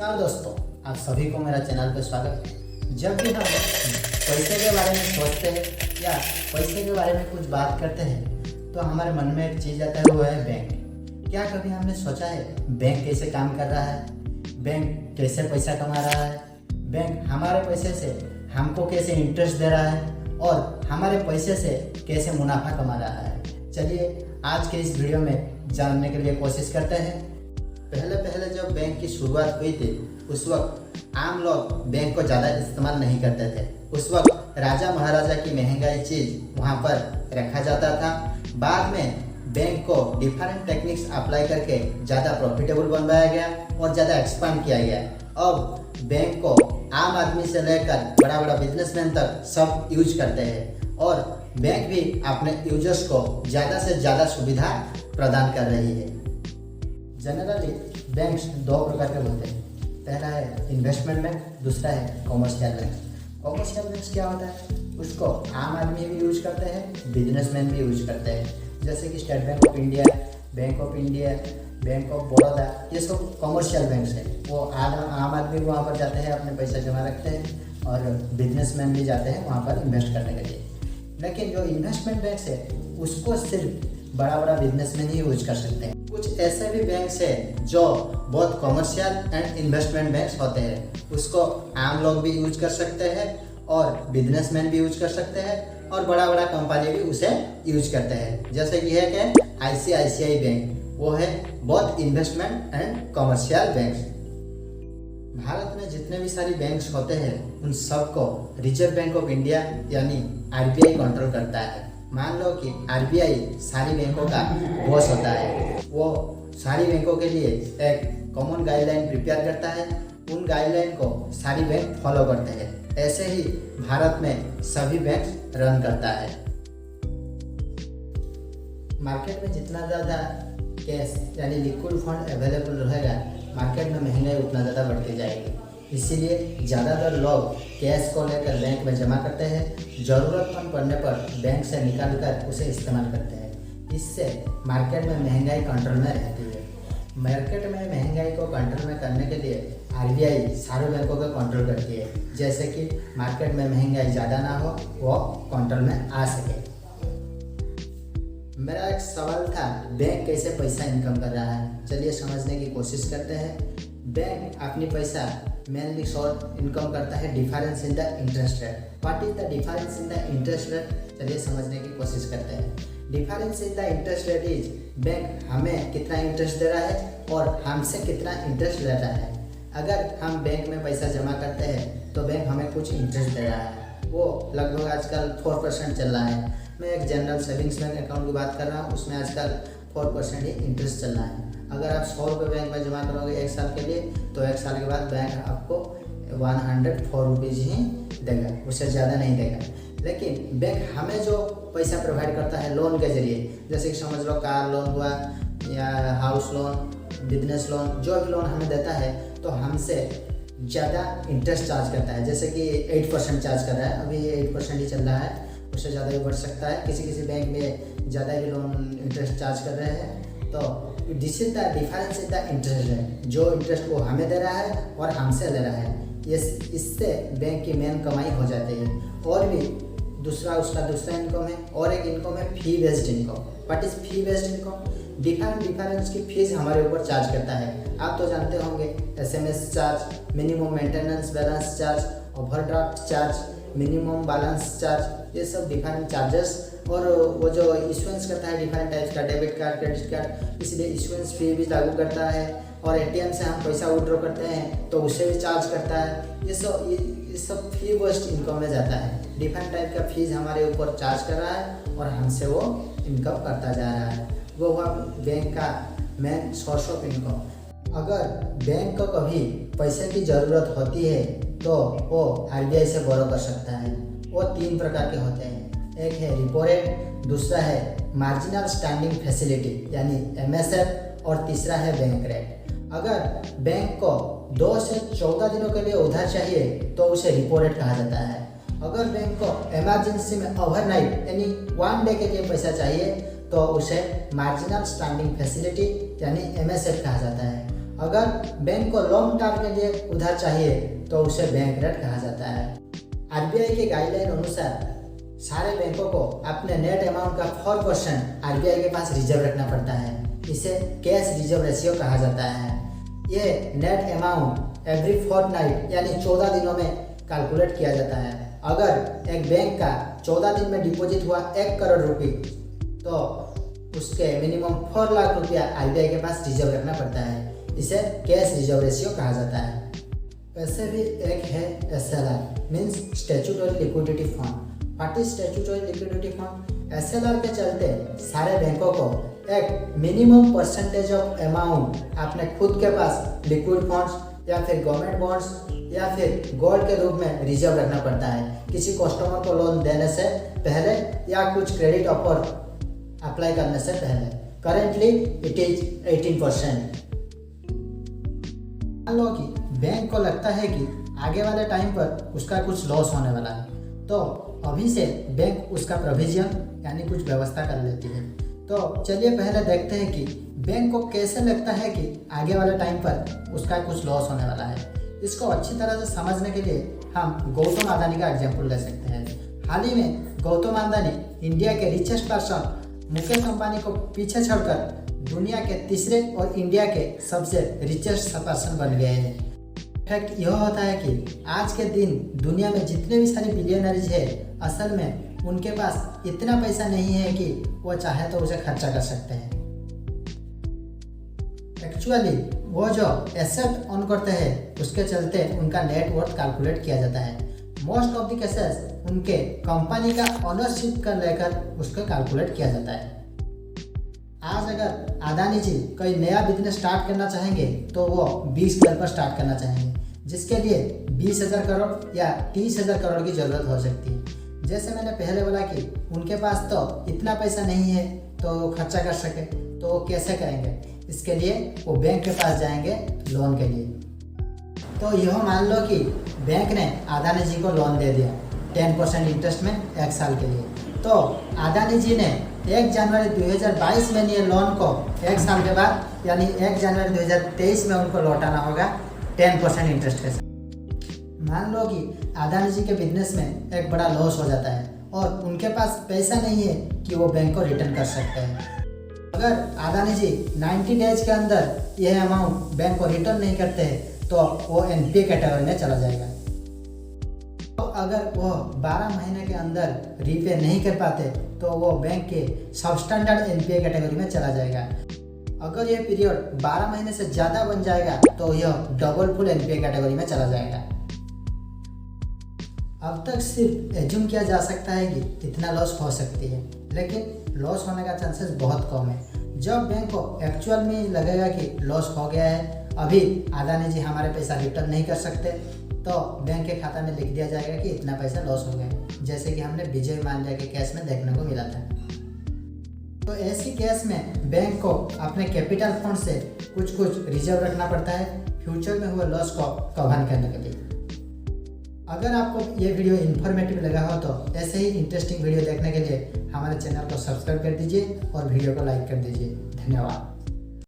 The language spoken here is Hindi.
नमस्कार दोस्तों, आप सभी को मेरा चैनल पर स्वागत है। जब भी हम पैसे के बारे में सोचते हैं या पैसे के बारे में कुछ बात करते हैं तो हमारे मन में एक चीज़ आता है, वो है बैंक। क्या कभी हमने सोचा है बैंक कैसे काम कर रहा है, बैंक कैसे पैसा कमा रहा है, बैंक हमारे पैसे से हमको कैसे इंटरेस्ट दे रहा है और हमारे पैसे से कैसे मुनाफा कमा रहा है। चलिए आज के इस वीडियो में जानने के लिए कोशिश करते हैं। पहले जब बैंक की शुरुआत हुई थी उस वक्त आम लोग बैंक को ज़्यादा इस्तेमाल नहीं करते थे। उस वक्त राजा महाराजा की महंगाई चीज़ वहाँ पर रखा जाता था। बाद में बैंक को डिफरेंट टेक्निक्स अप्लाई करके ज़्यादा प्रॉफिटेबल बनवाया गया और ज़्यादा एक्सपांड किया गया। अब बैंक को आम आदमी से लेकर बड़ा बड़ा बिजनेसमैन तक सब यूज करते हैं और बैंक भी अपने यूजर्स को ज़्यादा से ज़्यादा सुविधा प्रदान कर रही है। जनरली बैंक्स दो प्रकार के होते हैं। पहला है इन्वेस्टमेंट बैंक, दूसरा है कॉमर्शियल बैंक। कॉमर्शियल बैंक क्या होता है, उसको आम आदमी भी यूज करते हैं, बिजनेसमैन भी यूज करते हैं। जैसे कि state bank of India, bank of India, bank of Baroda, ये सब कॉमर्शियल बैंक है। वो आम आदमी भी वहाँ पर जाते हैं, अपने पैसा जमा रखते हैं और बिजनेसमैन भी जाते हैं वहाँ पर इन्वेस्ट करने के लिए। लेकिन जो इन्वेस्टमेंट बैंक है उसको सिर्फ बड़ा बड़ा बिजनेसमैन ही यूज कर सकते हैं। कुछ ऐसे भी बैंक्स हैं जो बहुत कॉमर्शियल एंड इन्वेस्टमेंट बैंक्स होते हैं, उसको आम लोग भी यूज कर सकते हैं और बिजनेसमैन भी यूज कर सकते हैं और बड़ा बड़ा कंपनी भी उसे यूज करते हैं। जैसे कि है कि ICICI बैंक, वो है बहुत investment and commercial banks. Bharat में जितने भी सारी बैंक्स होते हैं उन सबको रिजर्व बैंक ऑफ इंडिया यानी RBI कंट्रोल करता है। मान लो कि RBI सारी बैंकों का बॉस होता है, वो सारी बैंकों के लिए एक कॉमन गाइडलाइन प्रिपेयर करता है, उन गाइडलाइन को सारी बैंक फॉलो करते हैं। ऐसे ही भारत में सभी बैंक रन करता है। मार्केट में जितना ज़्यादा कैश यानी लिक्विड फंड अवेलेबल रहेगा, मार्केट में महंगाई उतना ज़्यादा बढ़ती जाएगी। इसीलिए ज़्यादातर लोग कैश को लेकर बैंक में जमा करते हैं, ज़रूरतमंद पड़ने पर बैंक से निकाल कर उसे इस्तेमाल करते हैं। इससे मार्केट में महंगाई कंट्रोल में रहती है। मार्केट में महंगाई को कंट्रोल में करने के लिए RBI सारे बैंकों को कंट्रोल करती है, जैसे कि मार्केट में महंगाई ज़्यादा ना हो, वो कंट्रोल में आ सके। मेरा एक सवाल था, बैंक कैसे पैसा इनकम कर रहा है। चलिए समझने की कोशिश करते हैं। बैंक अपनी पैसा मेनली सोर्स इनकम करता है difference in the interest rate. What is the difference in the interest rate, चलिए समझने की कोशिश करते हैं। Difference in the interest rate is bank हमें कितना इंटरेस्ट दे रहा है और हमसे कितना इंटरेस्ट ले रहा है। अगर हम बैंक में पैसा जमा करते हैं तो बैंक हमें कुछ इंटरेस्ट दे रहा है, वो लगभग आजकल 4% चल रहा है। मैं एक जनरल सेविंग्स बैंक अकाउंट की बात कर रहा हूँ, उसमें आजकल 4% ही इंटरेस्ट चल रहा है। अगर आप 100 रुपये बैंक में जमा करोगे 1 साल के लिए तो 1 साल के बाद बैंक आपको 104 रुपीज़ ही देगा, उससे ज़्यादा नहीं देगा। लेकिन बैंक हमें जो पैसा प्रोवाइड करता है लोन के जरिए, जैसे कि समझ लो कार लोन हुआ या हाउस लोन, बिजनेस लोन, जो भी लोन हमें देता है तो हमसे ज़्यादा इंटरेस्ट चार्ज करता है। जैसे कि 8% चार्ज कर रहा है, अभी 8% ही चल रहा है, उससे ज़्यादा भी बढ़ सकता है। किसी बैंक में ज़्यादा ही लोन इंटरेस्ट चार्ज कर रहे हैं। तो this is the difference in the interest rate, जो इंटरेस्ट वो हमें दे रहा है और हमसे ले रहा है। इससे बैंक की मेन कमाई हो जाती है। और भी दूसरा इनकम है, और एक इनकम है fee based income. What is fee based income, difference की फीस हमारे ऊपर चार्ज करता है। आप तो जानते होंगे SMS charge, minimum maintenance balance charge, overdraft charge, minimum balance charge, ये सब डिफरेंट चार्जेस। और वो जो इशुएंस करता है डिफरेंट टाइप्स का, डेबिट कार्ड, क्रेडिट कार्ड, इसलिए इशुएंस फी भी लागू करता है। और ATM से हम पैसा विड्रॉ करते हैं तो उससे भी चार्ज करता है। ये सब फी बेस्ड इनकम में जाता है। डिफरेंट टाइप का फीस हमारे ऊपर चार्ज कर रहा है और हमसे वो इनकम करता जा रहा है। वो हुआ बैंक का मेन सोर्स ऑफ इनकम। अगर बैंक को कभी पैसे की ज़रूरत होती है तो वो RBI से बोरो कर सकता है। वो 3 प्रकार के होते हैं, एक है रिपो रेट, दूसरा है मार्जिनल स्टैंडिंग फैसिलिटी यानी MSF और तीसरा है बैंक रेट। अगर बैंक को 2 से 14 दिनों के लिए उधार चाहिए तो उसे रिपो रेट कहा जाता है। अगर बैंक को इमरजेंसी में ओवरनाइट यानी 1 डे के लिए पैसा चाहिए तो उसे मार्जिनल स्टैंडिंग फैसिलिटी यानी MSF कहा जाता है। अगर बैंक को लॉन्ग टर्म के लिए उधार चाहिए तो उसे बैंक रेट कहा जाता है। आरबीआई के गाइडलाइन अनुसार सारे बैंकों को अपने नेट अमाउंट का 4% आरबीआई के पास रिजर्व रखना पड़ता है। इसे कैश रिजर्व रेशियो कहा जाता है। ये नेट अमाउंट एवरी फोर्टनाइट यानी 14 दिनों में कैलकुलेट किया जाता है। अगर एक बैंक का 14 दिन में डिपॉजिट हुआ 1 करोड़ रुपये तो उसके मिनिमम 4 लाख रुपया आरबीआई के पास रिजर्व रखना पड़ता है। इसे कैश रिजर्व रेशियो कहा जाता है। वैसे भी एक है SLR means statutory liquidity fund. What is statutory liquidity fund? SLR के चलते सारे बैंकों को एक मिनिमम परसेंटेज ऑफ अमाउंट अपने खुद के पास लिक्विड फंड्स या फिर गवर्नमेंट बॉन्ड्स या फिर गोल्ड के रूप में रिजर्व रखना पड़ता है किसी कस्टमर को लोन देने से पहले या कुछ क्रेडिट ऑफर अप्लाई करने से पहले। Currently it is 18%। मान लो कि बैंक को लगता है कि आगे वाले टाइम पर उसका कुछ लॉस होने वाला है तो अभी से बैंक उसका प्रोविजन यानी कुछ व्यवस्था कर लेती है। तो चलिए पहले देखते हैं कि बैंक को कैसे लगता है कि आगे वाले टाइम पर उसका कुछ लॉस होने वाला है। इसको अच्छी तरह से समझने के लिए हम गौतम अदानी का एग्जाम्पल ले सकते हैं। हाल ही में गौतम अदानी इंडिया के रिचेस्ट पर्सन मुकेश अंबानी को पीछे छोड़कर दुनिया के तीसरे और इंडिया के सबसे रिचेस्ट पर्सन बन गए हैं। फैक्ट यह होता है कि आज के दिन दुनिया में जितने भी सारे बिलियनरीज है असल में उनके पास इतना पैसा नहीं है कि वो चाहे तो उसे खर्चा कर सकते हैं। एक्चुअली वो जो एसेट ऑन करते हैं उसके चलते उनका नेट वर्थ कैलकुलेट किया जाता है। मोस्ट ऑफ द केसेस उनके कंपनी का ओनरशिप का लेकर उसको कैलकुलेट किया जाता है। आज अगर अदानी जी कोई नया बिजनेस स्टार्ट करना चाहेंगे तो वो 20 करोड़ पर स्टार्ट करना चाहेंगे जिसके लिए 20,000 करोड़ या 30,000 करोड़ की ज़रूरत हो सकती है। जैसे मैंने पहले बोला कि उनके पास तो इतना पैसा नहीं है तो वो खर्चा कर सके तो वो कैसे करेंगे। इसके लिए वो बैंक के पास जाएंगे लोन के लिए। तो यह मान लो कि बैंक ने अदानी जी को लोन दे दिया 10% इंटरेस्ट में 1 साल के लिए। तो अदानी जी ने 1 जनवरी 2022 में ये लोन को 1 साल के बाद यानी 1 जनवरी 2023 में उनको लौटाना होगा 10% इंटरेस्ट के साथ। मान लो कि अदानी जी के बिजनेस में एक बड़ा लॉस हो जाता है और उनके पास पैसा नहीं है कि वो बैंक को रिटर्न कर सकते हैं। अगर अदानी जी 90 डेज के अंदर यह अमाउंट बैंक को रिटर्न नहीं करते हैं तो वो NPA कैटेगरी में चला जाएगा। तो अगर वो 12 महीने के अंदर रीपे नहीं कर पाते तो वो बैंक के सबस्टैंडर्ड NPA कैटेगरी में चला जाएगा। अगर ये पीरियड 12 महीने से ज़्यादा बन जाएगा तो यह डबल फुल NPA कैटेगरी में चला जाएगा। अब तक सिर्फ एज्यूम किया जा सकता है कि इतना लॉस हो सकती है लेकिन लॉस होने का चांसेस बहुत कम है। जब बैंक को एक्चुअल में लगेगा कि लॉस हो गया है, अभी अदानी जी हमारे पैसा रिटर्न नहीं कर सकते तो बैंक के खाता में लिख दिया जाएगा कि इतना पैसा लॉस हो गया, जैसे कि हमने विजय माल्या के केस में देखने को मिला था। तो ऐसी केस में बैंक को अपने कैपिटल फंड से कुछ रिजर्व रखना पड़ता है फ्यूचर में हुए लॉस को कवर करने के लिए। अगर आपको ये वीडियो इन्फॉर्मेटिव लगा हो तो ऐसे ही इंटरेस्टिंग वीडियो देखने के लिए हमारे चैनल को सब्सक्राइब कर दीजिए और वीडियो को लाइक कर दीजिए। धन्यवाद।